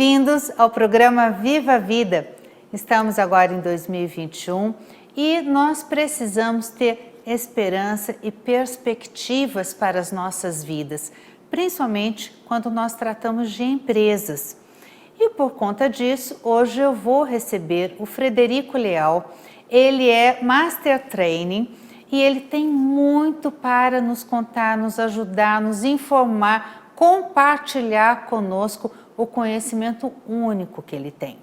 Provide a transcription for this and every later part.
Bem-vindos ao programa Viva a Vida. Estamos agora em 2021 e nós precisamos ter esperança e perspectivas para as nossas vidas, principalmente quando nós tratamos de empresas. E por conta disso, hoje eu vou receber o Frederico Leal. Ele é Master Training e ele tem muito para nos contar, nos ajudar, nos informar, compartilhar conosco o conhecimento único que ele tem.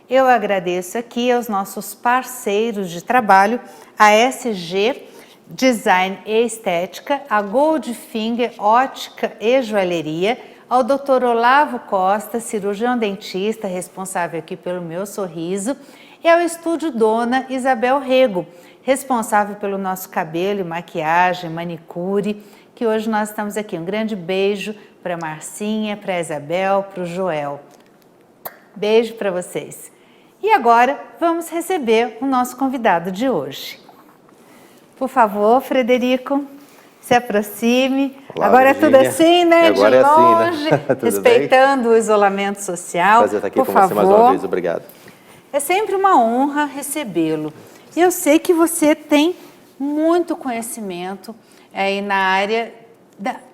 Eu agradeço aqui aos nossos parceiros de trabalho, a SG Design e Estética, a Goldfinger Ótica e Joalheria, ao Dr. Olavo Costa, cirurgião dentista, responsável aqui pelo meu sorriso, e ao Estúdio Dona Isabel Rego, responsável pelo nosso cabelo e maquiagem, manicure, que hoje nós estamos aqui. Um grande beijo para a Marcinha, para a Isabel, para o Joel. Beijo para vocês. E agora vamos receber o nosso convidado de hoje. Por favor, Frederico, se aproxime. Olá, agora Virgínia. É tudo assim, né? Agora de é assim, longe, né? respeitando o isolamento social. Prazer estar aqui Por com favor. você mais uma vez, obrigado. É sempre uma honra recebê-lo. Eu sei que você tem muito conhecimento aí na área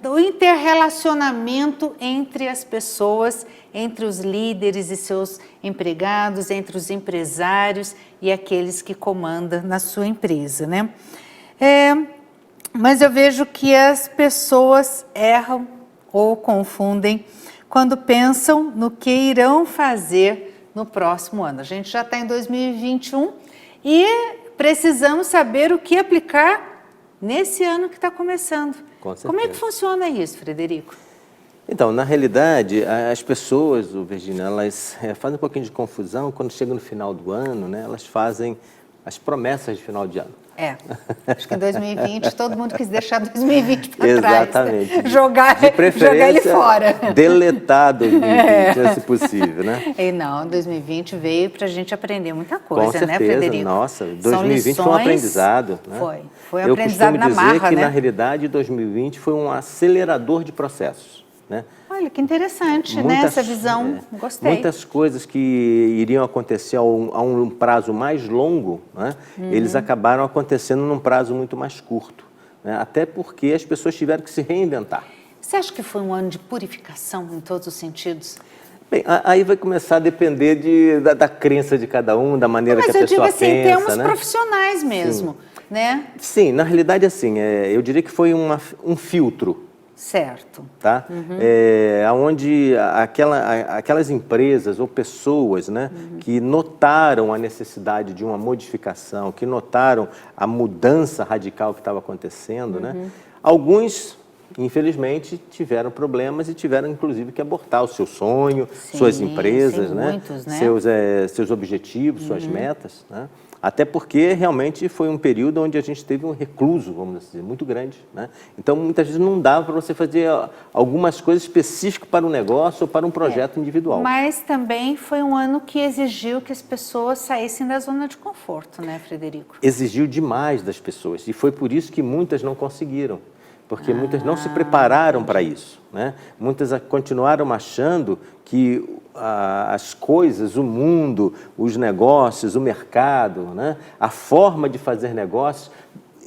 do interrelacionamento entre as pessoas, entre os líderes e seus empregados, entre os empresários e aqueles que comandam na sua empresa, né? Mas eu vejo que as pessoas erram ou confundem quando pensam no que irão fazer no próximo ano. A gente já está em 2021 e precisamos saber o que aplicar nesse ano que está começando. Com certeza. Como é que funciona isso, Frederico? Então, na realidade, as pessoas, Virgínia, elas fazem um pouquinho de confusão quando chega no final do ano, né? Elas fazem as promessas de final de ano. Acho que em 2020 todo mundo quis deixar 2020 para trás. Exatamente. Né? Jogar ele fora. Deletar 2020, se possível, né? E não, 2020 veio para a gente aprender muita coisa, Com certeza, né, Frederico? Nossa, 2020 foi um aprendizado. Né? Foi um aprendizado na marra, né? Eu costumo dizer que, na realidade, 2020 foi um acelerador de processos, né? Olha, que interessante, né? Essa visão, gostei. Muitas coisas que iriam acontecer a um prazo mais longo, né? Eles acabaram acontecendo num prazo muito mais curto, né? Até porque as pessoas tiveram que se reinventar. Você acha que foi um ano de purificação em todos os sentidos? Bem, aí vai começar a depender da crença de cada um, da maneira que a pessoa pensa. Mas eu digo assim, em termos profissionais mesmo, né? Sim, na realidade, assim, eu diria que foi um filtro. Certo. Tá? Onde aquelas empresas ou pessoas, né, que notaram a necessidade de uma modificação, que notaram a mudança radical que estava acontecendo, né, alguns, infelizmente, tiveram problemas e tiveram, inclusive, que abortar o seu sonho, suas empresas, né, muitos, né? Seus objetivos, suas metas, né? Até porque realmente foi um período onde a gente teve um recluso, vamos dizer, muito grande, né? Então, muitas vezes não dava para você fazer algumas coisas específicas para um negócio ou para um projeto individual. Mas também foi um ano que exigiu que as pessoas saíssem da zona de conforto, né, Frederico? Exigiu demais das pessoas e foi por isso que muitas não conseguiram. Porque muitas não se prepararam para isso, né? Muitas continuaram achando que as coisas, o mundo, os negócios, o mercado, né? A forma de fazer negócios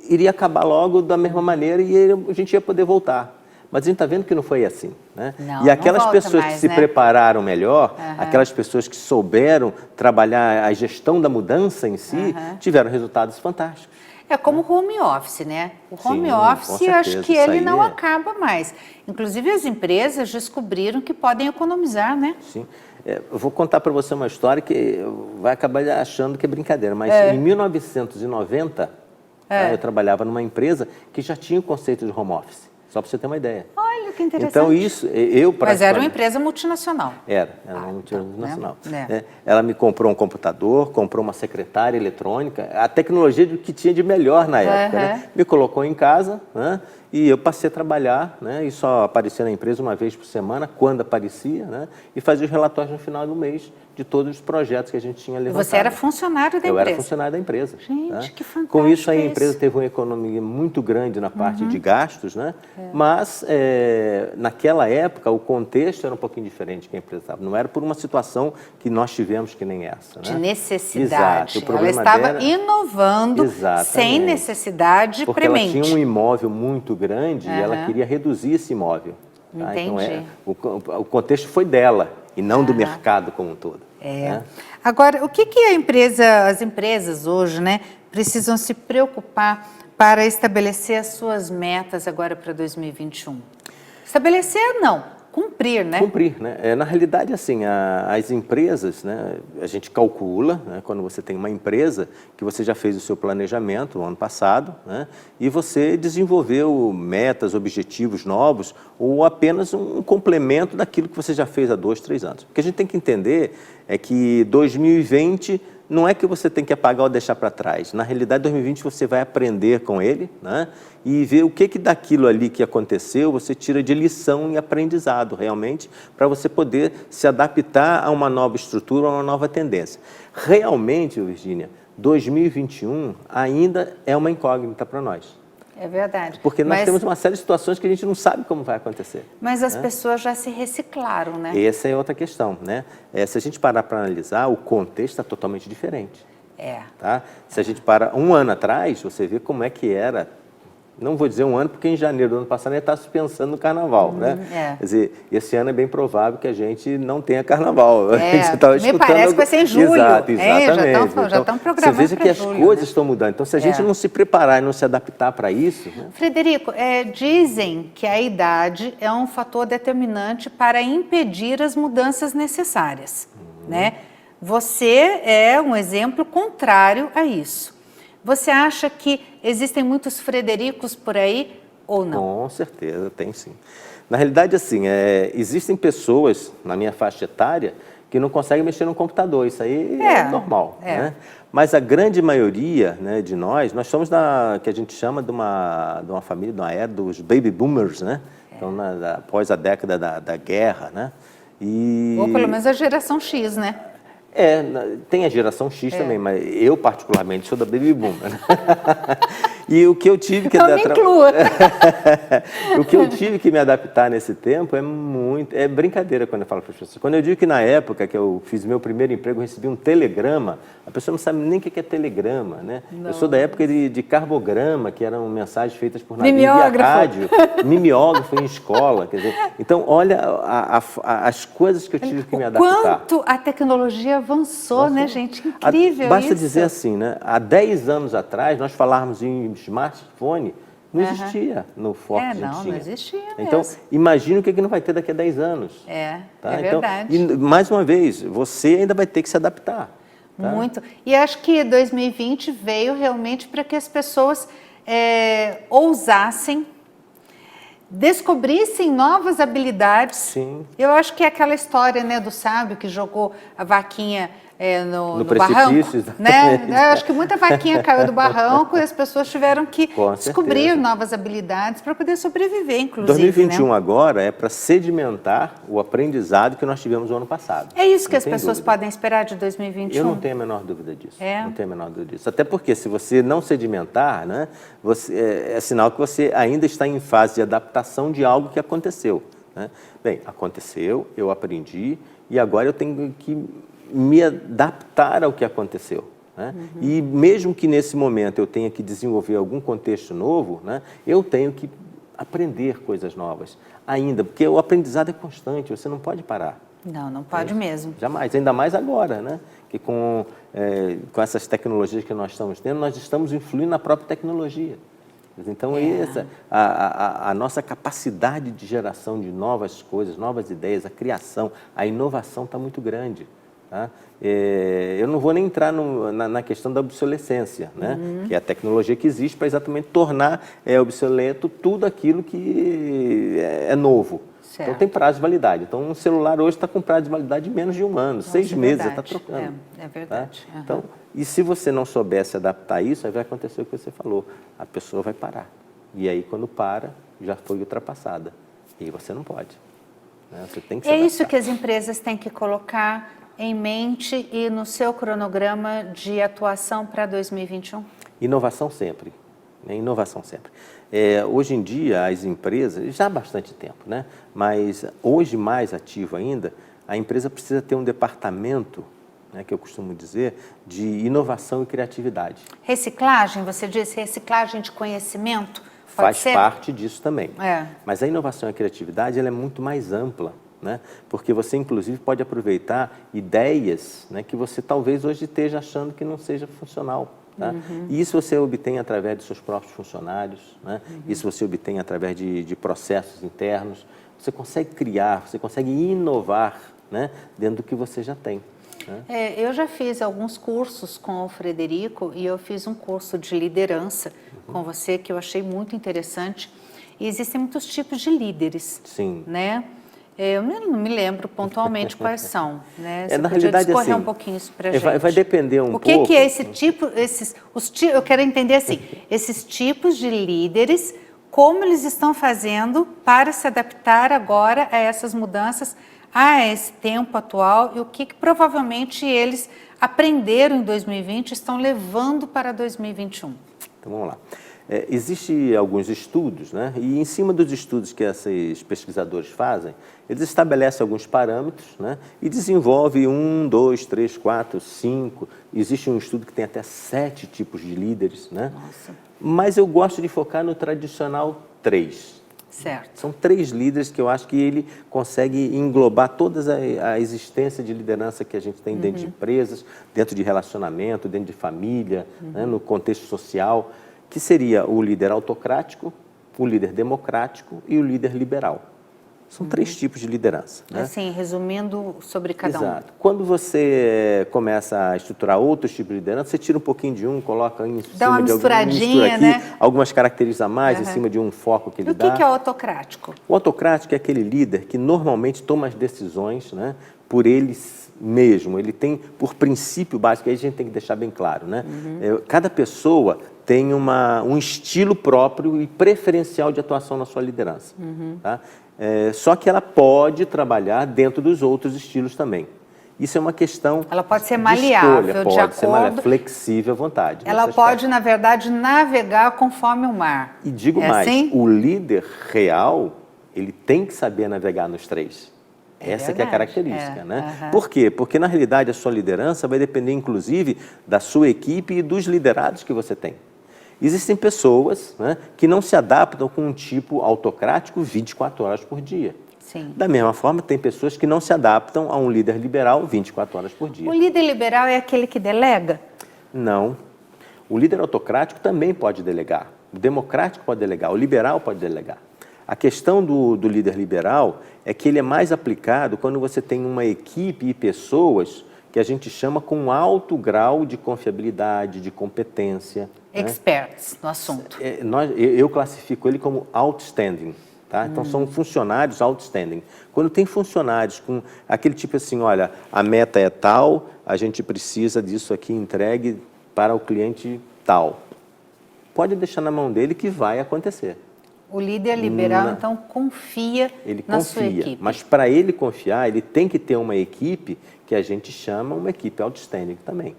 iria acabar logo da mesma maneira e a gente ia poder voltar. Mas a gente está vendo que não foi assim, né? E aquelas pessoas que se prepararam melhor, aquelas pessoas que souberam trabalhar a gestão da mudança em si, tiveram resultados fantásticos. É como o home office, né? O home office, eu acho que ele não acaba mais. Inclusive, as empresas descobriram que podem economizar, né? Sim. Eu vou contar para você uma história que vai acabar achando que é brincadeira, mas em 1990, eu trabalhava numa empresa que já tinha o conceito de home office, só para você ter uma ideia. Olha, que interessante. Então, isso, Mas era uma empresa multinacional. Era uma multinacional. Né? Ela me comprou um computador, comprou uma secretária eletrônica, a tecnologia que tinha de melhor na época, né? Me colocou em casa, né? E eu passei a trabalhar, né, e só aparecia na empresa uma vez por semana, quando aparecia, né, e fazia os relatórios no final do mês de todos os projetos que a gente tinha levantado. Você era funcionário da empresa? Eu era funcionário da empresa. Gente, né? que fantástico. Com isso, a empresa teve uma economia muito grande na parte de gastos, né? Mas, naquela época, o contexto era um pouquinho diferente que a empresa estava. Não era por uma situação que nós tivemos que nem essa. De né? necessidade. Exato. O problema ela estava dela... inovando Exatamente. sem necessidade Porque premente. ela tinha um imóvel muito grande e ela queria reduzir esse imóvel. Tá? Entendi. Então, o contexto foi dela e não do mercado como um todo. Né? Agora, o que as empresas hoje, né, precisam se preocupar para estabelecer as suas metas agora para 2021? Estabelecer, não, cumprir, né? Cumprir, né? Na realidade, assim, as empresas, né, a gente calcula, né, quando você tem uma empresa que você já fez o seu planejamento no ano passado, né, e você desenvolveu metas, objetivos novos ou apenas um complemento daquilo que você já fez há 2, 3 anos. O que a gente tem que entender é que 2020 não é que você tem que apagar ou deixar para trás. Na realidade, 2020 você vai aprender com ele, né? E ver o que daquilo ali que aconteceu você tira de lição e aprendizado realmente para você poder se adaptar a uma nova estrutura, a uma nova tendência. Realmente, Virgínia, 2021 ainda é uma incógnita para nós. É verdade. Porque nós temos uma série de situações que a gente não sabe como vai acontecer. Mas as pessoas já se reciclaram, né? Essa é outra questão, né? Se a gente parar para analisar, o contexto está totalmente diferente. Tá? Se a gente para um ano atrás, você vê como é que era. Não vou dizer um ano, porque em janeiro do ano passado a gente estava pensando no carnaval, né? Quer dizer, esse ano é bem provável que a gente não tenha carnaval. A gente me parece que vai ser em julho. Exatamente. Já estão programando. Você veja que as coisas estão mudando. Então, se a gente não se preparar e não se adaptar para isso... Né? Frederico, dizem que a idade é um fator determinante para impedir as mudanças necessárias, né? Você é um exemplo contrário a isso. Você acha que existem muitos Fredericos por aí ou não? Com certeza, tem sim. Na realidade, assim, existem pessoas na minha faixa etária que não conseguem mexer no computador. Isso aí é normal. Né? Mas a grande maioria, né, de nós somos que a gente chama de uma família, de uma era dos baby boomers, né? Então, após a década da guerra, né? Ou pelo menos a geração X, né? Tem a geração X também, mas eu particularmente sou da Baby Boomer. Né? E o que eu tive que o que eu tive que me adaptar nesse tempo é brincadeira quando eu falo para as pessoas. Quando eu digo que na época que eu fiz meu primeiro emprego, eu recebi um telegrama, a pessoa não sabe nem o que é telegrama, né? Eu sou da época de carbograma, que eram mensagens feitas por navio via rádio, mimeógrafo em escola, quer dizer. Então, olha as coisas que eu tive que me adaptar. Quanto a tecnologia avançou, né, gente? Incrível Basta isso. dizer assim, né? Há 10 anos atrás, nós falávamos em smartphone, não existia no foco que a gente tinha. Não existia mesmo. Então, imagine o que não vai ter daqui a 10 anos. Tá? É verdade. Então, e, mais uma vez, você ainda vai ter que se adaptar. Tá? Muito. E acho que 2020 veio realmente para que as pessoas ousassem, descobrissem novas habilidades. Sim. Eu acho que é aquela história, né, do sábio que jogou a vaquinha no barranco, né? Eu acho que muita vaquinha caiu do barranco e as pessoas tiveram que descobrir novas habilidades para poder sobreviver, inclusive. 2021 agora é para sedimentar o aprendizado que nós tivemos no ano passado. É isso que as pessoas podem esperar de 2021? Eu não tenho a menor dúvida disso. Não tenho a menor dúvida disso. Até porque se você não sedimentar, né, é sinal que você ainda está em fase de adaptação de algo que aconteceu. Né? Bem, aconteceu, eu aprendi e agora eu tenho que me adaptar ao que aconteceu. Né? E mesmo que nesse momento eu tenha que desenvolver algum contexto novo, né, eu tenho que aprender coisas novas ainda, porque o aprendizado é constante, você não pode parar. Não pode mesmo. Jamais, ainda mais agora, né? Que com essas tecnologias que nós estamos tendo, nós estamos influindo na própria tecnologia. Então, a nossa capacidade de geração de novas coisas, novas ideias, a criação, a inovação está muito grande. Tá? Eu não vou nem entrar na questão da obsolescência, né? Que é a tecnologia que existe para exatamente tornar obsoleto tudo aquilo que é novo. Certo. Então tem prazo de validade. Então um celular hoje está com prazo de validade de menos de 1 ano, 6 meses, está trocando. É verdade. Tá? Então, e se você não souber se adaptar a isso, aí vai acontecer o que você falou, a pessoa vai parar. E aí, quando para, já foi ultrapassada. E você não pode. Né? Você tem que É isso que as empresas têm que colocar em mente e no seu cronograma de atuação para 2021? Inovação sempre. Né? Inovação sempre. Hoje em dia, as empresas, já há bastante tempo, né? Mas hoje mais ativo ainda, a empresa precisa ter um departamento, né, que eu costumo dizer, de inovação e criatividade. Reciclagem, você disse reciclagem de conhecimento? Faz parte disso também. É. Mas a inovação e a criatividade ela é muito mais ampla, né? Porque você, inclusive, pode aproveitar ideias, né, que você talvez hoje esteja achando que não seja funcional. Tá? E isso você obtém através dos seus próprios funcionários, né? Isso você obtém através de processos internos. Você consegue criar, você consegue inovar, né, dentro do que você já tem. Né? Eu já fiz alguns cursos com o Frederico e eu fiz um curso de liderança com você que eu achei muito interessante. E existem muitos tipos de líderes. Sim. Né? Eu não me lembro pontualmente quais são. Né? Você na podia realidade, discorrer assim, um pouquinho isso para a gente. Vai depender um pouco. O que é esse tipo, eu quero entender assim, esses tipos de líderes, como eles estão fazendo para se adaptar agora a essas mudanças, a esse tempo atual e o que provavelmente eles aprenderam em 2020 e estão levando para 2021. Então vamos lá. Existem alguns estudos, né? E em cima dos estudos que esses pesquisadores fazem, eles estabelecem alguns parâmetros, né? E desenvolvem 1, 2, 3, 4, 5. Existe um estudo que tem até 7 tipos de líderes, né? Nossa. Mas eu gosto de focar no tradicional 3. Certo. São 3 líderes que eu acho que ele consegue englobar toda a existência de liderança que a gente tem dentro de empresas, dentro de relacionamento, dentro de família, né? No contexto social, que seria o líder autocrático, o líder democrático e o líder liberal. São 3 tipos de liderança. Né? Assim, resumindo sobre cada Exato. Quando você começa a estruturar outros tipos de liderança, você tira um pouquinho de um, coloca em Dá uma cima de misturadinha, aqui, né? algumas características a mais em cima de um foco que ele dá. E o que é o autocrático? O autocrático é aquele líder que normalmente toma as decisões, né, por ele mesmo. Ele tem, por princípio básico, aí a gente tem que deixar bem claro, né? Cada pessoa tem um estilo próprio e preferencial de atuação na sua liderança. Tá? Só que ela pode trabalhar dentro dos outros estilos também. Isso é uma questão. Ela pode ser de maleável, escolha, de pode ser acordo. flexível à vontade. Ela pode, na verdade, navegar conforme o mar. E digo mais, assim? o líder real, ele tem que saber navegar nos 3. Essa que é a verdade. característica, né? Por quê? Porque, na realidade, a sua liderança vai depender, inclusive, da sua equipe e dos liderados que você tem. Existem pessoas, né, que não se adaptam com um tipo autocrático 24 horas por dia. Sim. Da mesma forma, tem pessoas que não se adaptam a um líder liberal 24 horas por dia. O líder liberal é aquele que delega? Não. O líder autocrático também pode delegar. O democrático pode delegar. O liberal pode delegar. A questão do líder liberal é que ele é mais aplicado quando você tem uma equipe e pessoas que a gente chama com alto grau de confiabilidade, de competência. Experts no assunto. Eu classifico ele como outstanding. Tá? Então, são funcionários outstanding. Quando tem funcionários com aquele tipo assim, olha, a meta é tal, a gente precisa disso aqui entregue para o cliente tal. Pode deixar na mão dele que vai acontecer. O líder liberal, então, confia na sua equipe. Mas para ele confiar, ele tem que ter uma equipe que a gente chama uma equipe outstanding também.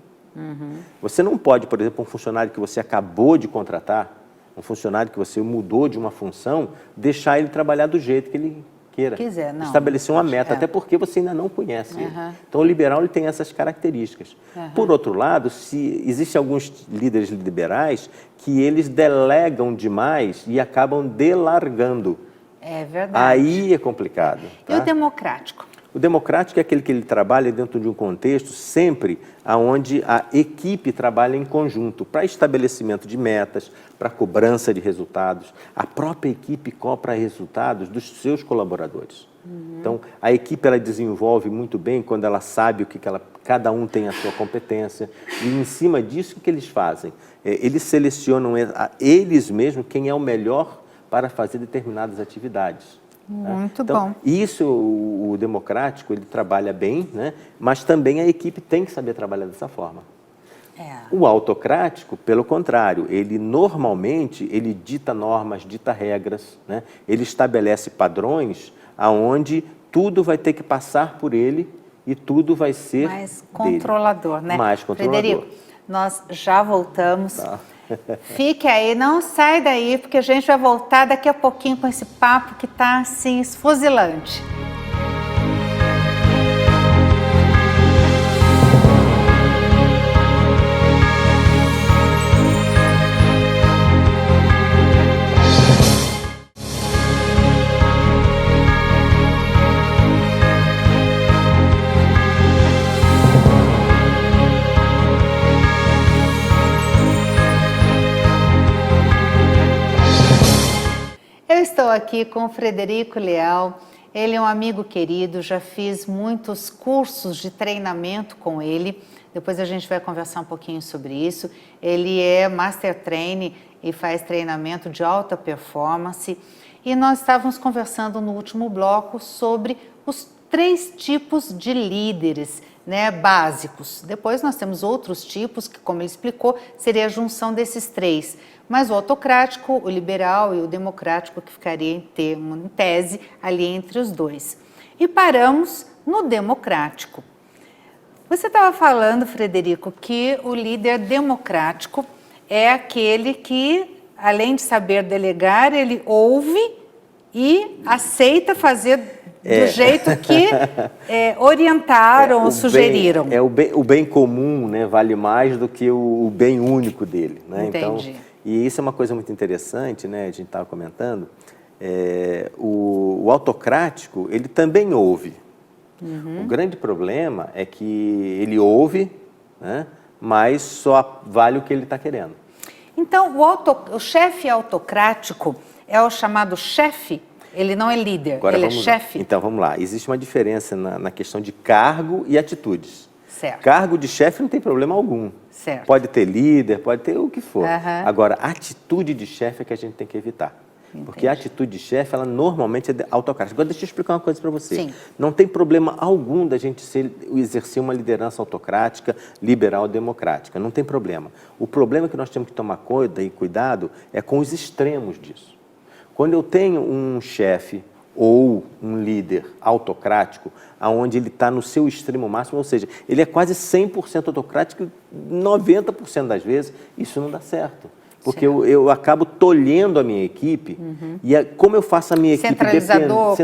Você não pode, por exemplo, um funcionário que você acabou de contratar, um funcionário que você mudou de uma função, deixar ele trabalhar do jeito que ele queira. Quiser, não. Estabelecer uma meta, até porque você ainda não conhece ele. Então, o liberal ele tem essas características. Por outro lado, existem alguns líderes liberais que eles delegam demais e acabam delargando. É verdade. Aí é complicado. Tá? E o democrático? O democrático é aquele que ele trabalha dentro de um contexto sempre onde a equipe trabalha em conjunto para estabelecimento de metas, para cobrança de resultados. A própria equipe cobra resultados dos seus colaboradores. Então, a equipe ela desenvolve muito bem quando ela sabe o que cada um tem a sua competência. E em cima disso, o que eles fazem? Eles selecionam eles mesmos quem é o melhor para fazer determinadas atividades. Muito então, bom. Isso, o democrático, ele trabalha bem, né? Mas também a equipe tem que saber trabalhar dessa forma. O autocrático, pelo contrário, ele normalmente ele dita normas, dita regras, né? Ele estabelece padrões aonde tudo vai ter que passar por ele e tudo vai ser mais controlador, dele. né? Mais controlador. Frederico, nós já voltamos. Tá. Fique aí, não sai daí, porque a gente vai voltar daqui a pouquinho com esse papo que está assim esfuzilante. Eu estou aqui com o Frederico Leal, ele é um amigo querido, já fiz muitos cursos de treinamento com ele, depois a gente vai conversar um pouquinho sobre isso. Ele é Master Trainer e faz treinamento de alta performance e nós estávamos conversando no último bloco sobre os 3 tipos de líderes, né, básicos. Depois nós temos outros tipos que, como ele explicou, seria a junção desses 3. Mas o autocrático, o liberal e o democrático que ficaria em tese ali entre os 2. E paramos no democrático. Você estava falando, Frederico, que o líder democrático é aquele que, além de saber delegar, ele ouve e aceita fazer do jeito que orientaram ou sugeriram. O bem comum, né, vale mais do que o bem único dele. Né? Entendi. Então, e isso é uma coisa muito interessante, né? A gente estava comentando. O autocrático, ele também ouve. O grande problema é que ele ouve, né, mas só vale o que ele está querendo. Então, o chefe autocrático é o chamado chefe? Ele não é líder, Agora, ele é chefe? Então, vamos lá. Existe uma diferença na questão de cargo e atitudes. Certo. Cargo de chefe não tem problema algum. Certo. Pode ter líder, pode ter o que for. Uhum. Agora, atitude de chefe é que a gente tem que evitar. Entendi. Porque a atitude de chefe, ela normalmente é autocrática. Agora, deixa eu explicar uma coisa para você. Sim. Não tem problema algum da gente exercer uma liderança autocrática, liberal, democrática. Não tem problema. O problema que nós temos que tomar cuidado é com os extremos disso. Quando eu tenho um chefe ou um líder autocrático, onde ele está no seu extremo máximo, ou seja, ele é quase 100% autocrático, 90% das vezes, isso não dá certo. Porque eu acabo tolhendo a minha equipe, e como eu faço a minha equipe centralizador,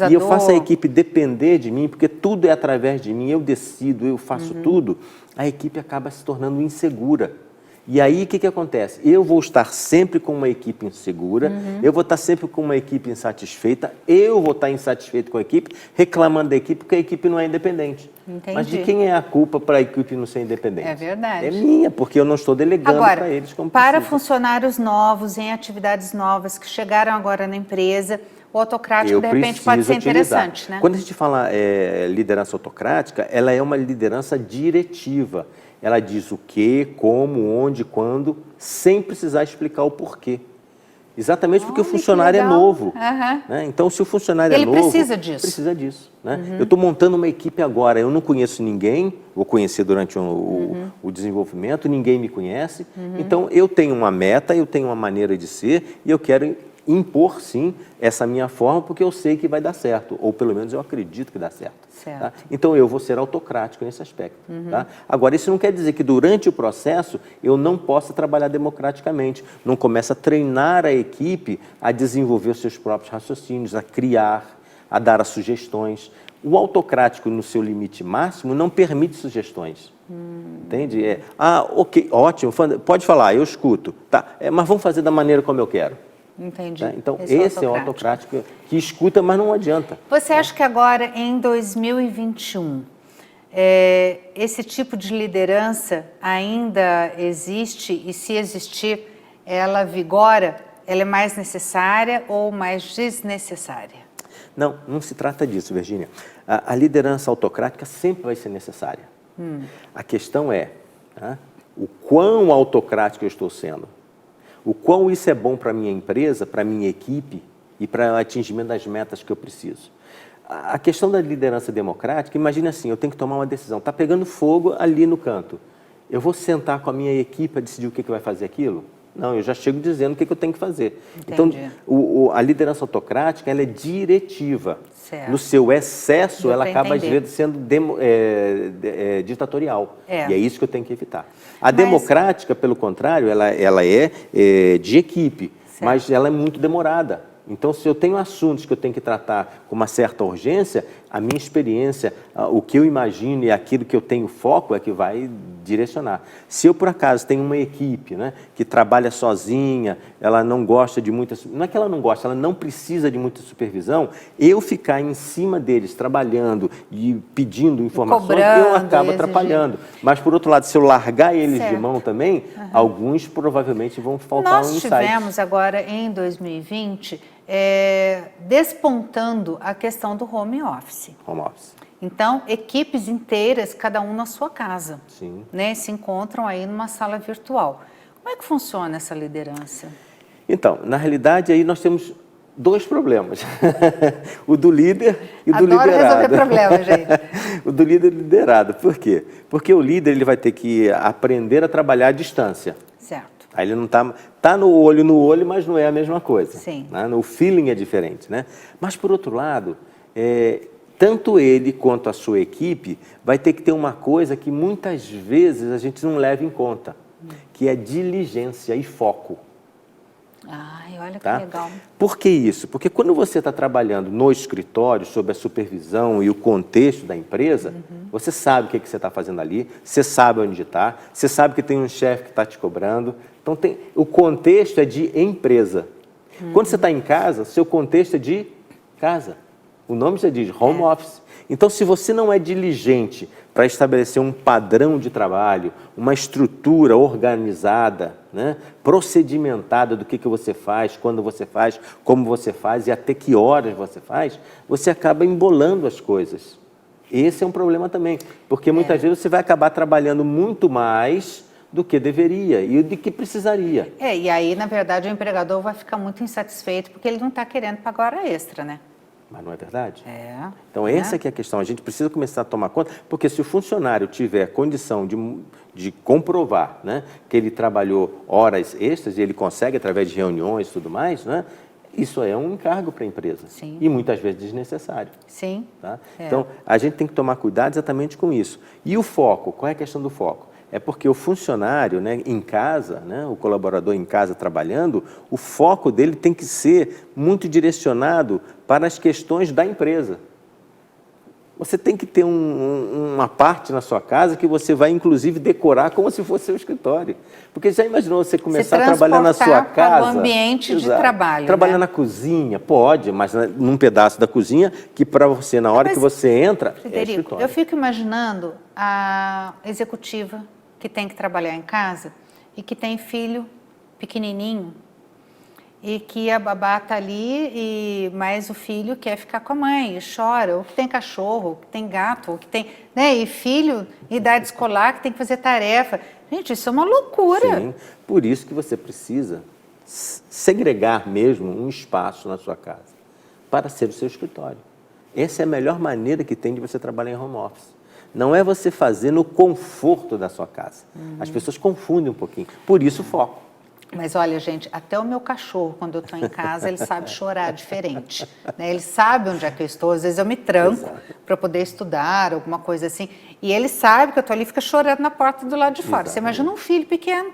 e eu faço a equipe depender de mim, porque tudo é através de mim, eu decido, eu faço tudo, a equipe acaba se tornando insegura. E aí, o que acontece? Eu vou estar sempre com uma equipe insegura, eu vou estar sempre com uma equipe insatisfeita, eu vou estar insatisfeito com a equipe, reclamando da equipe, porque a equipe não é independente. Entendi. Mas de quem é a culpa para a equipe não ser independente? É verdade. É minha, porque eu não estou delegando para eles como para precisa. Funcionários novos, em atividades novas, que chegaram agora na empresa, o autocrático, de repente, pode ser interessante, né? Quando a gente fala liderança autocrática, ela é uma liderança diretiva. Ela diz o que, como, onde, quando, sem precisar explicar o porquê. Exatamente porque o funcionário é novo. Né? Então, se o funcionário é novo... Ele precisa disso. Precisa disso. Né? Eu estou montando uma equipe agora, eu não conheço ninguém, vou conhecer durante o desenvolvimento, ninguém me conhece. Então, eu tenho uma meta, eu tenho uma maneira de ser e eu quero impor, sim, essa minha forma, porque eu sei que vai dar certo, ou pelo menos eu acredito que dá certo. Tá? Então, eu vou ser autocrático nesse aspecto. Tá? Agora, isso não quer dizer que durante o processo eu não possa trabalhar democraticamente, não começa a treinar a equipe a desenvolver os seus próprios raciocínios, a criar, a dar as sugestões. O autocrático, no seu limite máximo, não permite sugestões. Entende? Ok, ótimo, pode falar, eu escuto. Tá, mas vamos fazer da maneira como eu quero. Entendi. Tá? Então, esse é o autocrático que escuta, mas não adianta. Você acha que agora, em 2021, esse tipo de liderança ainda existe? E se existir, ela vigora? Ela é mais necessária ou mais desnecessária? Não, não se trata disso, Virgínia. A liderança autocrática sempre vai ser necessária. A questão é o quão autocrático eu estou sendo. O quão isso é bom para a minha empresa, para a minha equipe e para o atingimento das metas que eu preciso. A questão da liderança democrática, imagina assim, eu tenho que tomar uma decisão. Está pegando fogo ali no canto. eu vou sentar com a minha equipe para decidir o que vai fazer aquilo? Não, eu já chego dizendo o que eu tenho que fazer. Entendi. Então, a liderança autocrática, ela é diretiva. Certo. No seu excesso, ela acaba, às entender. vezes, sendo ditatorial. É. E é isso que eu tenho que evitar. A democrática, pelo contrário, ela é de equipe, Certo. mas ela é muito demorada. Então, se eu tenho assuntos que eu tenho que tratar com uma certa urgência, a minha experiência, o que eu imagino e aquilo que eu tenho foco é que vai direcionar. Se eu, por acaso, tenho uma equipe, né, que trabalha sozinha, ela não gosta de muita... Não é que ela não gosta, ela não precisa de muita supervisão, eu ficar em cima deles, trabalhando e pedindo informações, cobrando, eu acabo atrapalhando. Mas, por outro lado, se eu largar eles de Certo. mão também, alguns provavelmente vão faltar um insight. Nós tivemos agora, em 2020, despontando a questão do home office. Home office. Então, equipes inteiras, cada um na sua casa, Sim. né, se encontram aí numa sala virtual. Como é que funciona essa liderança? Então, na realidade, aí nós temos dois problemas. O do líder e do Adoro liderado. resolver problemas, gente. O do líder e liderado. Por quê? Porque o líder ele vai ter que aprender a trabalhar à distância. Certo. Aí ele não tá no olho, mas não é a mesma coisa. Sim. Né? O feeling é diferente, né? Mas, por outro lado, tanto ele quanto a sua equipe vai ter que ter uma coisa que muitas vezes a gente não leva em conta, que é diligência e foco. Ai, olha que Tá? legal. Por que isso? Porque quando você está trabalhando no escritório, sob a supervisão e o contexto da empresa, você sabe o que você está fazendo ali, você sabe onde está, você sabe que tem um chefe que está te cobrando. Então, o contexto é de empresa. Quando você está em casa, seu contexto é de casa. O nome já diz, home office. Então, se você não é diligente para estabelecer um padrão de trabalho, uma estrutura organizada, né, procedimentada do que você faz, quando você faz, como você faz e até que horas você faz, você acaba embolando as coisas. Esse é um problema também, porque muitas vezes você vai acabar trabalhando muito mais do que deveria e do que precisaria. E aí, na verdade, o empregador vai ficar muito insatisfeito porque ele não está querendo pagar hora extra, né? Mas não é verdade? Então, né? essa que é a questão. A gente precisa começar a tomar conta, porque se o funcionário tiver condição de comprovar, né, que ele trabalhou horas extras e ele consegue através de reuniões e tudo mais, né, isso é um encargo para a empresa. Sim. E muitas vezes desnecessário. Sim. Tá? Então, a gente tem que tomar cuidado exatamente com isso. E o foco? Qual é a questão do foco? É porque o funcionário, né, em casa, né, o colaborador em casa trabalhando, o foco dele tem que ser muito direcionado para as questões da empresa. Você tem que ter uma parte na sua casa que você vai, inclusive, decorar como se fosse seu escritório. Porque já imaginou você começar a trabalhar na sua casa? Para o ambiente de trabalho. Trabalhar, né? na cozinha, pode, mas num pedaço da cozinha que para você, na hora que você entra, Frederico, é escritório. eu fico imaginando a executiva que tem que trabalhar em casa e que tem filho pequenininho e que a babá está ali, mas o filho quer ficar com a mãe e chora, ou que tem cachorro, ou que tem gato, ou que tem, né, e filho em idade escolar que tem que fazer tarefa. Gente, isso é uma loucura. Sim, por isso que você precisa segregar mesmo um espaço na sua casa para ser o seu escritório. Essa é a melhor maneira que tem de você trabalhar em home office. Não é você fazer no conforto da sua casa. As pessoas confundem um pouquinho. Por isso, foco. Mas olha, gente, até o meu cachorro, quando eu estou em casa, ele sabe chorar diferente. Né? Ele sabe onde é que eu estou. Às vezes eu me tranco para poder estudar, alguma coisa assim. E ele sabe que eu estou ali e fica chorando na porta do lado de fora. Você imagina um filho pequeno.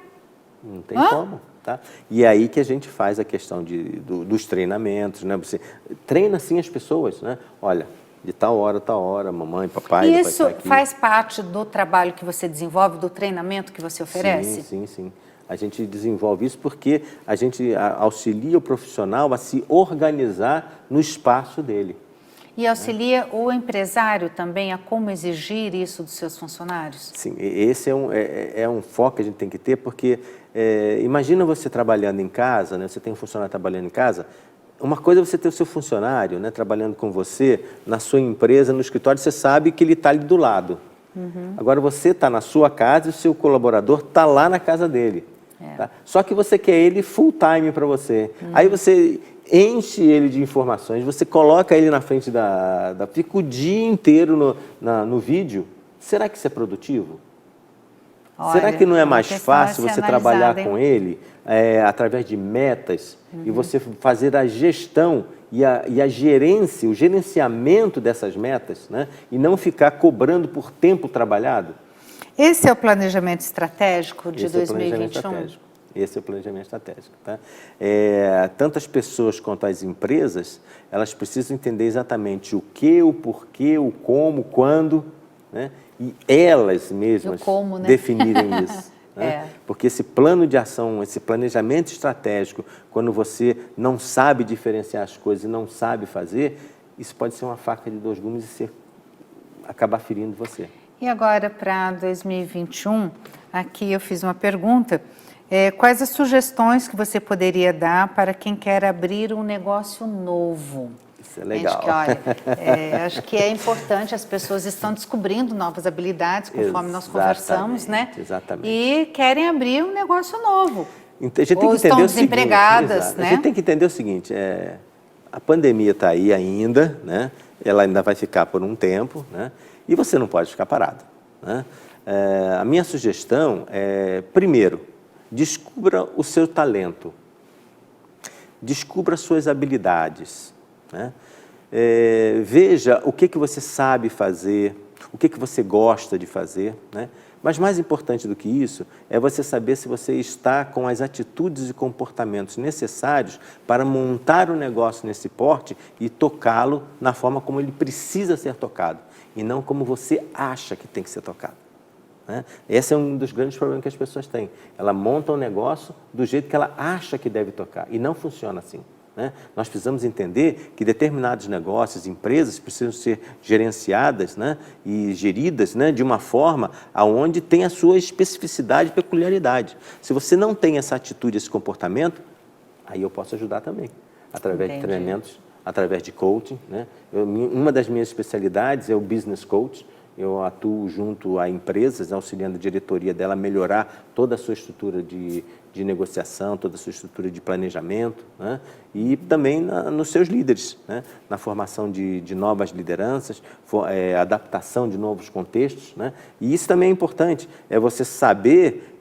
Não tem como. Tá? E é aí que a gente faz a questão dos treinamentos. Né? Você treina, sim, as pessoas. Né? Olha, de tal hora, mamãe, papai... E isso faz parte do trabalho que você desenvolve, do treinamento que você oferece? Sim, sim, sim. A gente desenvolve isso porque a gente auxilia o profissional a se organizar no espaço dele. E auxilia o empresário também a como exigir isso dos seus funcionários? Sim, esse é um foco que a gente tem que ter, porque imagina você trabalhando em casa, né? Você tem um funcionário trabalhando em casa, uma coisa é você ter o seu funcionário, né, trabalhando com você, na sua empresa, no escritório, você sabe que ele está ali do lado. Agora você está na sua casa e o seu colaborador está lá na casa dele. Tá? Só que você quer ele full time para você. Aí você enche ele de informações, você coloca ele na frente fica o dia inteiro no vídeo. Será que isso é produtivo? Será que não é mais fácil você trabalhar hein? com ele através de metas e você fazer a gestão e a gerência, o gerenciamento dessas metas, né? E não ficar cobrando por tempo trabalhado? Esse é o planejamento estratégico de Esse é o 2021? planejamento estratégico. Esse é o planejamento estratégico. Tá? Tanto as pessoas quanto as empresas, elas precisam entender exatamente o que, o porquê, o como, quando, né? E elas mesmas como, né? definirem isso. Né? Porque esse plano de ação, esse planejamento estratégico, quando você não sabe diferenciar as coisas e não sabe fazer, isso pode ser uma faca de dois gumes e acabar ferindo você. E agora, para 2021, aqui eu fiz uma pergunta. Quais as sugestões que você poderia dar para quem quer abrir um negócio novo? Isso é legal. Acho que é importante, as pessoas estão descobrindo novas habilidades, conforme nós conversamos, né? Exatamente. E querem abrir um negócio novo. Então, a gente tem Ou que entender estão o seguinte, desempregadas, né? A gente tem que entender o seguinte, a pandemia está aí ainda, né? Ela ainda vai ficar por um tempo, né? E você não pode ficar parado, né? A minha sugestão é, primeiro, descubra o seu talento, descubra suas habilidades, né? Veja o que você sabe fazer, o que você gosta de fazer, né? Mas mais importante do que isso é você saber se você está com as atitudes e comportamentos necessários para montar um negócio nesse porte e tocá-lo na forma como ele precisa ser tocado e não como você acha que tem que ser tocado. Né? Esse é um dos grandes problemas que as pessoas têm. Ela monta um negócio do jeito que ela acha que deve tocar e não funciona assim. Né? Nós precisamos entender que determinados negócios, empresas precisam ser gerenciadas, né, e geridas, né, de uma forma onde tem a sua especificidade e peculiaridade. Se você não tem essa atitude, esse comportamento, aí eu posso ajudar também, através de treinamentos, através de coaching. Né? Uma das minhas especialidades é o business coach. Eu atuo junto a empresas, auxiliando a diretoria dela a melhorar toda a sua estrutura de negociação, toda a sua estrutura de planejamento, né? E também nos seus líderes, né? Na formação de novas lideranças, adaptação de novos contextos, né? E isso também é importante, é você saber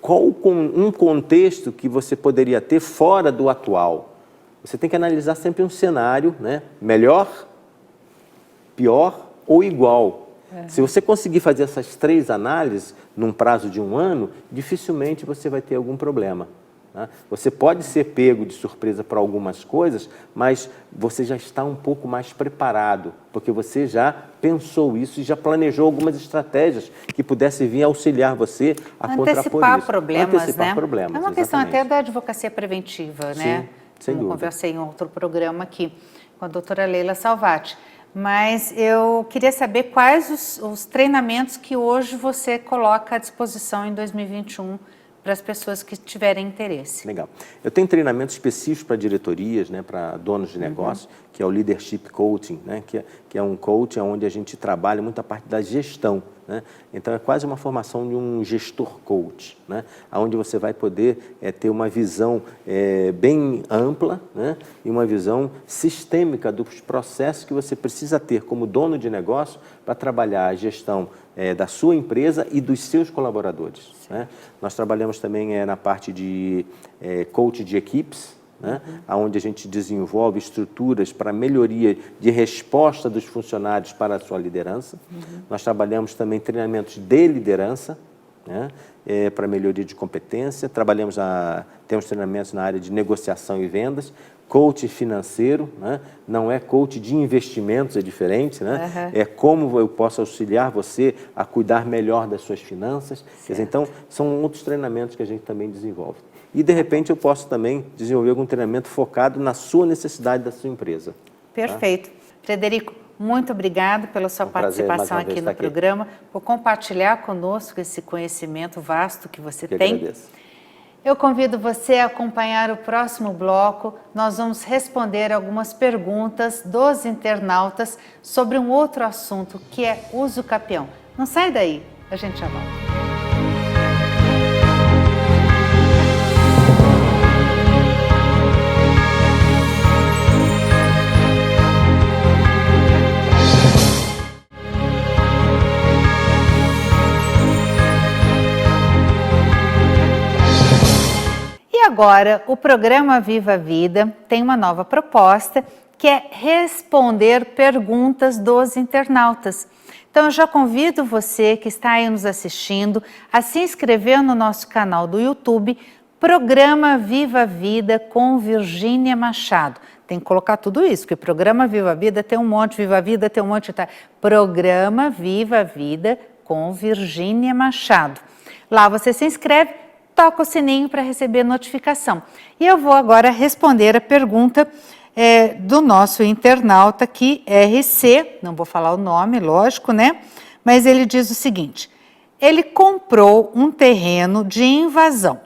qual um contexto que você poderia ter fora do atual. Você tem que analisar sempre um cenário, né? Melhor, pior ou igual. Se você conseguir fazer essas 3 análises num prazo de 1 ano, dificilmente você vai ter algum problema. Né? Você pode ser pego de surpresa para algumas coisas, mas você já está um pouco mais preparado, porque você já pensou isso e já planejou algumas estratégias que pudessem vir auxiliar você a contrapor isso. Antecipar problemas, é uma questão até da advocacia preventiva, né? Sem dúvida. Conversei em outro programa aqui com a doutora Leila Salvati. Mas eu queria saber quais os treinamentos que hoje você coloca à disposição em 2021 para as pessoas que tiverem interesse. Legal. Eu tenho treinamentos específicos para diretorias, né, para donos de negócio, que é o Leadership Coaching, né, que é um coaching onde a gente trabalha muita parte da gestão. Né? Então, é quase uma formação de um gestor coach, né? Onde você vai poder ter uma visão bem ampla, né? E uma visão sistêmica dos processos que você precisa ter como dono de negócio para trabalhar a gestão da sua empresa e dos seus colaboradores. Né? Nós trabalhamos também na parte de coach de equipes, né? Onde a gente desenvolve estruturas para melhoria de resposta dos funcionários para a sua liderança. Nós trabalhamos também treinamentos de liderança, né? Para melhoria de competência. Temos treinamentos na área de negociação e vendas. Coach financeiro, né? Não é coach de investimentos, é diferente, né? É como eu posso auxiliar você a cuidar melhor das suas finanças. Quer dizer, então, são outros treinamentos que a gente também desenvolve. E, de repente, eu posso também desenvolver algum treinamento focado na sua necessidade da sua empresa. Perfeito. Tá? Frederico, muito obrigado pela sua participação aqui no programa, por compartilhar conosco esse conhecimento vasto que você tem. Agradeço. Eu convido você a acompanhar o próximo bloco. Nós vamos responder algumas perguntas dos internautas sobre um outro assunto, que é uso capião. Não sai daí, a gente já volta. Agora, o programa Viva a Vida tem uma nova proposta, que é responder perguntas dos internautas. Então, eu já convido você que está aí nos assistindo a se inscrever no nosso canal do YouTube, Programa Viva a Vida com Virgínia Machado. Tem que colocar tudo isso, porque Programa Viva a Vida tem um monte, Viva a Vida tem um monte, tá? Programa Viva a Vida com Virgínia Machado. Lá você se inscreve, toca o sininho para receber notificação. E eu vou agora responder a pergunta do nosso internauta aqui, RC, não vou falar o nome, lógico, né? Mas ele diz o seguinte: ele comprou um terreno de invasão,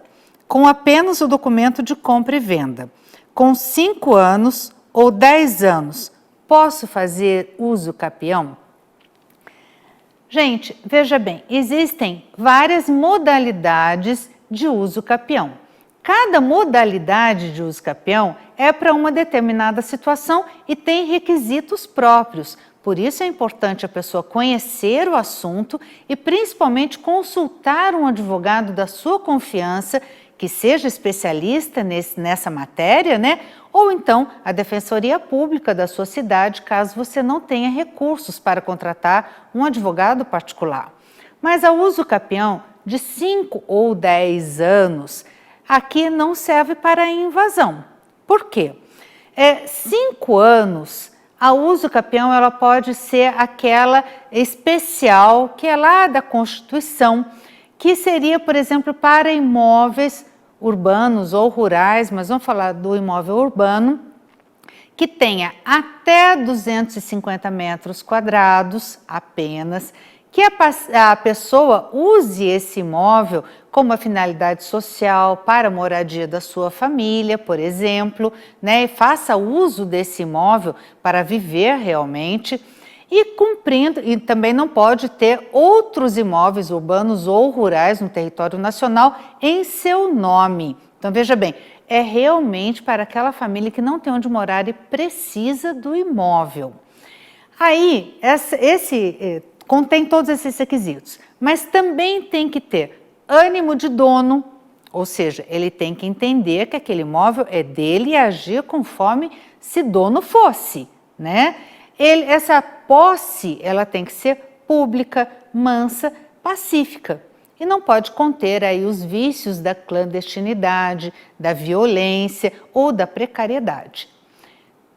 com apenas o documento de compra e venda, com 5 anos ou 10 anos, posso fazer uso capião? Gente, veja bem, existem várias modalidades de uso capião. Cada modalidade de uso capião é para uma determinada situação e tem requisitos próprios. Por isso é importante a pessoa conhecer o assunto e principalmente consultar um advogado da sua confiança que seja especialista nessa matéria, né? Ou então a Defensoria Pública da sua cidade, caso você não tenha recursos para contratar um advogado particular. Mas a uso capião de 5 ou 10 anos, aqui não serve para a invasão. Por quê? 5 anos, a uso capião ela pode ser aquela especial que é lá da Constituição, que seria, por exemplo, para imóveis urbanos ou rurais, mas vamos falar do imóvel urbano, que tenha até 250 metros quadrados apenas, que a pessoa use esse imóvel como uma finalidade social para a moradia da sua família, por exemplo, né, e faça uso desse imóvel para viver realmente. E cumprindo, e também não pode ter outros imóveis urbanos ou rurais no território nacional em seu nome. Então veja bem, é realmente para aquela família que não tem onde morar e precisa do imóvel. Aí, contém todos esses requisitos, mas também tem que ter ânimo de dono, ou seja, ele tem que entender que aquele imóvel é dele e agir conforme se dono fosse, né? Essa posse, ela tem que ser pública, mansa, pacífica e não pode conter aí os vícios da clandestinidade, da violência ou da precariedade.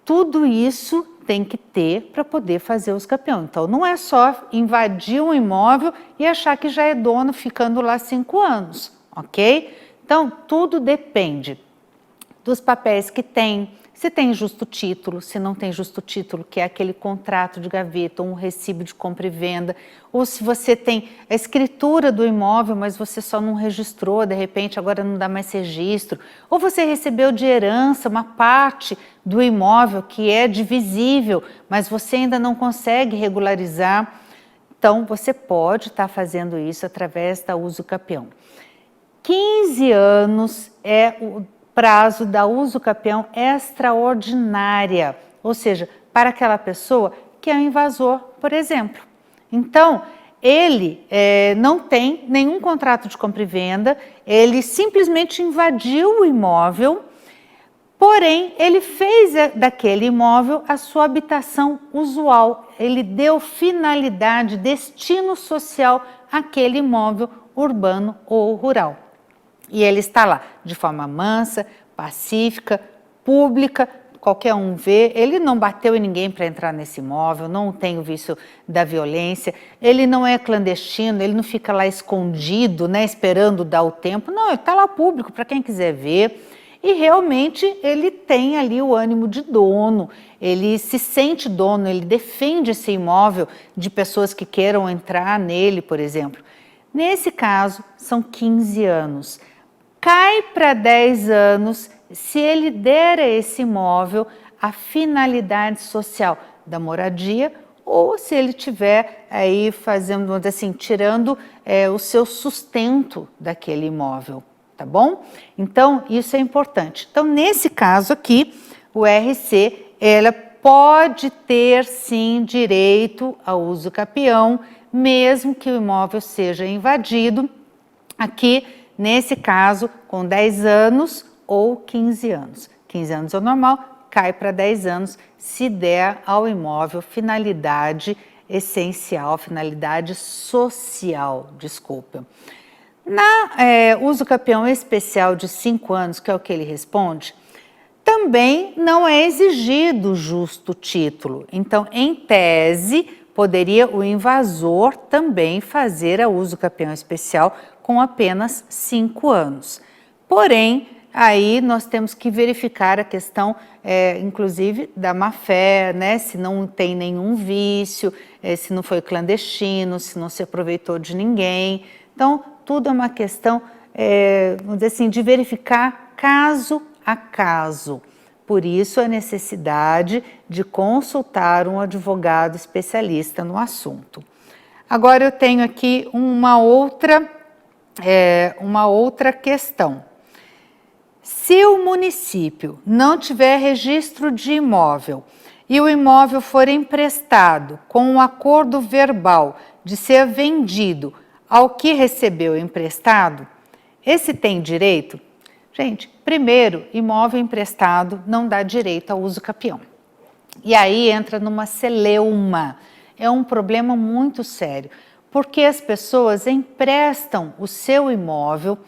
Tudo isso tem que ter para poder fazer uso capião. Então, não é só invadir um imóvel e achar que já é dono ficando lá 5 anos, ok? Então, tudo depende dos papéis que tem, se tem justo título, se não tem justo título, que é aquele contrato de gaveta, um recibo de compra e venda, ou se você tem a escritura do imóvel, mas você só não registrou, de repente agora não dá mais registro, ou você recebeu de herança uma parte do imóvel que é divisível, mas você ainda não consegue regularizar, então você pode estar fazendo isso através da uso capião. 15 anos é o prazo da uso capião extraordinária, ou seja, para aquela pessoa que é um invasor, por exemplo. Então, ele não tem nenhum contrato de compra e venda, ele simplesmente invadiu o imóvel, porém, ele fez daquele imóvel a sua habitação usual, ele deu finalidade, destino social àquele imóvel urbano ou rural. E ele está lá de forma mansa, pacífica, pública, qualquer um vê. Ele não bateu em ninguém para entrar nesse imóvel, não tem o vício da violência, ele não é clandestino, ele não fica lá escondido, né, esperando dar o tempo. Não, ele está lá público para quem quiser ver. E realmente ele tem ali o ânimo de dono, ele se sente dono, ele defende esse imóvel de pessoas que queiram entrar nele, por exemplo. Nesse caso, são 15 anos. Cai para 10 anos se ele der a esse imóvel a finalidade social da moradia ou se ele estiver aí fazendo, assim, tirando o seu sustento daquele imóvel, tá bom? Então, isso é importante. Então, nesse caso aqui, o RC, ela pode ter, sim, direito ao uso capião, mesmo que o imóvel seja invadido, aqui, nesse caso, com 10 anos ou 15 anos. 15 anos é o normal, cai para 10 anos se der ao imóvel finalidade essencial, finalidade social, desculpa. Na uso capião especial de 5 anos, que é o que ele responde, também não é exigido justo título. Então, em tese, poderia o invasor também fazer a uso capião especial com apenas 5 anos. Porém, aí nós temos que verificar a questão, inclusive, da má-fé, né? Se não tem nenhum vício, se não foi clandestino, se não se aproveitou de ninguém. Então, tudo é uma questão, vamos dizer assim, de verificar caso a caso. Por isso, a necessidade de consultar um advogado especialista no assunto. Agora, eu tenho aqui uma outra questão. Se o município não tiver registro de imóvel e o imóvel for emprestado com um acordo verbal de ser vendido ao que recebeu emprestado, esse tem direito? Gente, primeiro, imóvel emprestado não dá direito ao uso capião. E aí entra numa celeuma. É um problema muito sério, porque as pessoas emprestam o seu imóvel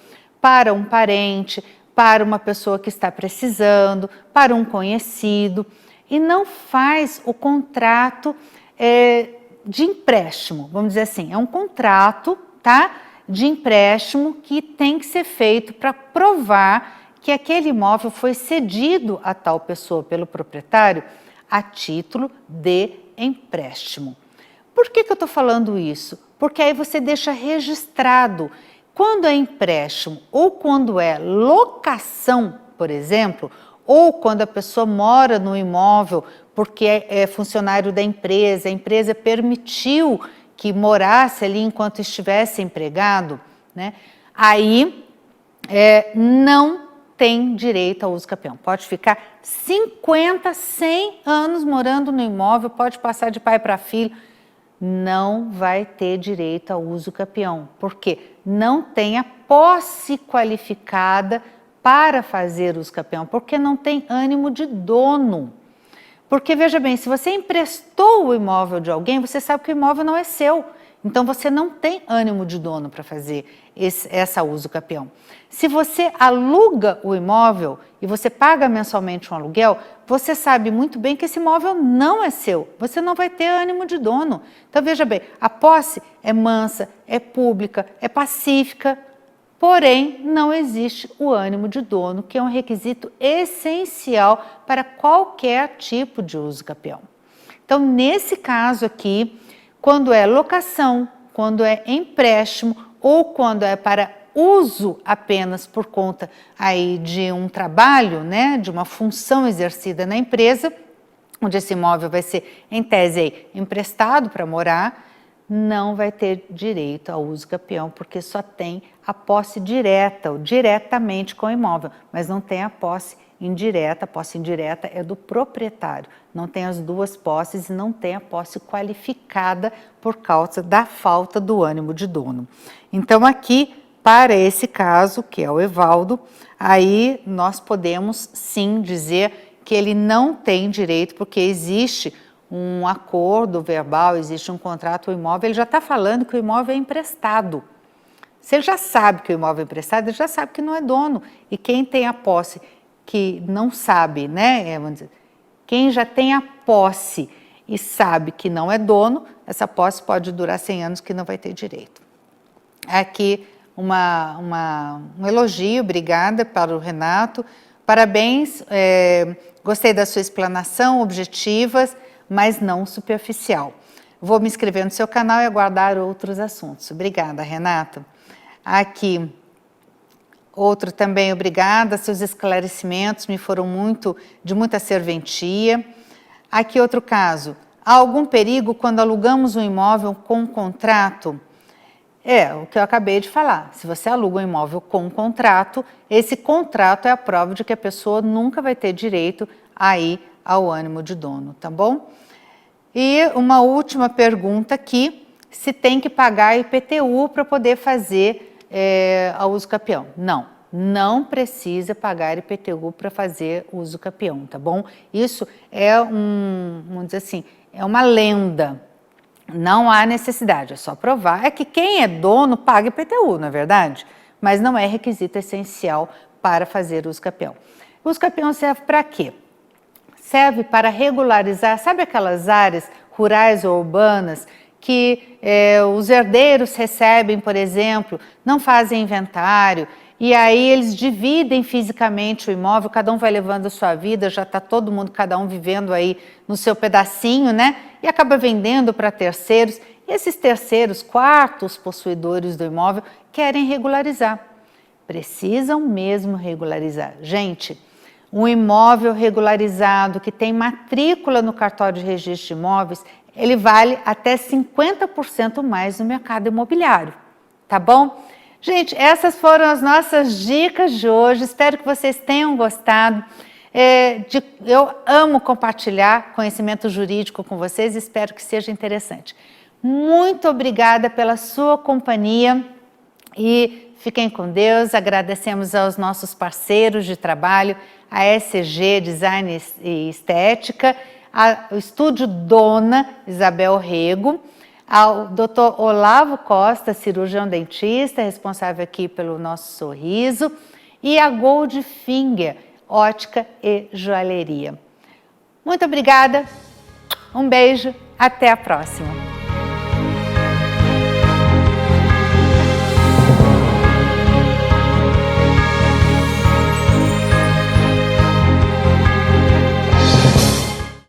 para um parente, para uma pessoa que está precisando, para um conhecido, e não faz o contrato de empréstimo, vamos dizer assim, é um contrato, tá, de empréstimo que tem que ser feito para provar que aquele imóvel foi cedido a tal pessoa pelo proprietário a título de empréstimo. Por que eu estou falando isso? Porque aí você deixa registrado. Quando é empréstimo ou quando é locação, por exemplo, ou quando a pessoa mora no imóvel porque é funcionário da empresa, a empresa permitiu que morasse ali enquanto estivesse empregado, né? Aí não tem direito ao uso capião. Pode ficar 50, 100 anos morando no imóvel, pode passar de pai para filho, não vai ter direito ao uso capião, porque não tem a posse qualificada para fazer uso capião, porque não tem ânimo de dono. Porque, veja bem, se você emprestou o imóvel de alguém, você sabe que o imóvel não é seu. Então, você não tem ânimo de dono para fazer essa uso capião. Se você aluga o imóvel e você paga mensalmente um aluguel, você sabe muito bem que esse imóvel não é seu. Você não vai ter ânimo de dono. Então, veja bem, a posse é mansa, é pública, é pacífica, porém, não existe o ânimo de dono, que é um requisito essencial para qualquer tipo de uso capião. Então, nesse caso aqui, quando é locação, quando é empréstimo ou quando é para uso apenas por conta aí de um trabalho, né, de uma função exercida na empresa, onde esse imóvel vai ser, em tese, aí, emprestado para morar, não vai ter direito ao uso capião, porque só tem a posse direta, ou diretamente com o imóvel, mas não tem a posse indireta. A posse indireta é do proprietário, não tem as duas posses e não tem a posse qualificada por causa da falta do ânimo de dono. Então, aqui, para esse caso, que é o Evaldo, aí nós podemos sim dizer que ele não tem direito, porque existe um acordo verbal, existe um contrato, o imóvel, ele já está falando que o imóvel é emprestado. Se ele já sabe que o imóvel é emprestado, ele já sabe que não é dono. E quem tem a posse que não sabe, né? Vamos dizer, quem já tem a posse e sabe que não é dono, essa posse pode durar 100 anos que não vai ter direito. Aqui um elogio, obrigada para o Renato, parabéns, gostei da sua explanação, objetivas, mas não superficial. Vou me inscrever no seu canal e aguardar outros assuntos. Obrigada, Renato. Aqui, outro também, obrigada, seus esclarecimentos me foram de muita serventia. Aqui outro caso, há algum perigo quando alugamos um imóvel com contrato? O que eu acabei de falar, se você aluga um imóvel com contrato, esse contrato é a prova de que a pessoa nunca vai ter direito aí ao ânimo de dono, tá bom? E uma última pergunta aqui, se tem que pagar IPTU para poder fazer a uso capião? Não, não precisa pagar IPTU para fazer uso capião, tá bom? Isso é vamos dizer assim, é uma lenda. Não há necessidade, é só provar. É que quem é dono paga IPTU, não é verdade? Mas não é requisito essencial para fazer uso capião. O uso capião serve para quê? Serve para regularizar, sabe aquelas áreas rurais ou urbanas que os herdeiros recebem, por exemplo, não fazem inventário, e aí eles dividem fisicamente o imóvel, cada um vai levando a sua vida, já está todo mundo, cada um vivendo aí no seu pedacinho, né? E acaba vendendo para terceiros. E esses terceiros, quartos possuidores do imóvel, querem regularizar. Precisam mesmo regularizar. Gente, um imóvel regularizado que tem matrícula no cartório de registro de imóveis, ele vale até 50% mais no mercado imobiliário, tá bom? Gente, essas foram as nossas dicas de hoje, espero que vocês tenham gostado. Eu amo compartilhar conhecimento jurídico com vocês, espero que seja interessante. Muito obrigada pela sua companhia e fiquem com Deus. Agradecemos aos nossos parceiros de trabalho, a SG Design e Estética, ao Estúdio Dona Isabel Rego, ao Dr. Olavo Costa, cirurgião dentista, responsável aqui pelo nosso sorriso, e a Goldfinger, ótica e joalheria. Muito obrigada, um beijo, até a próxima!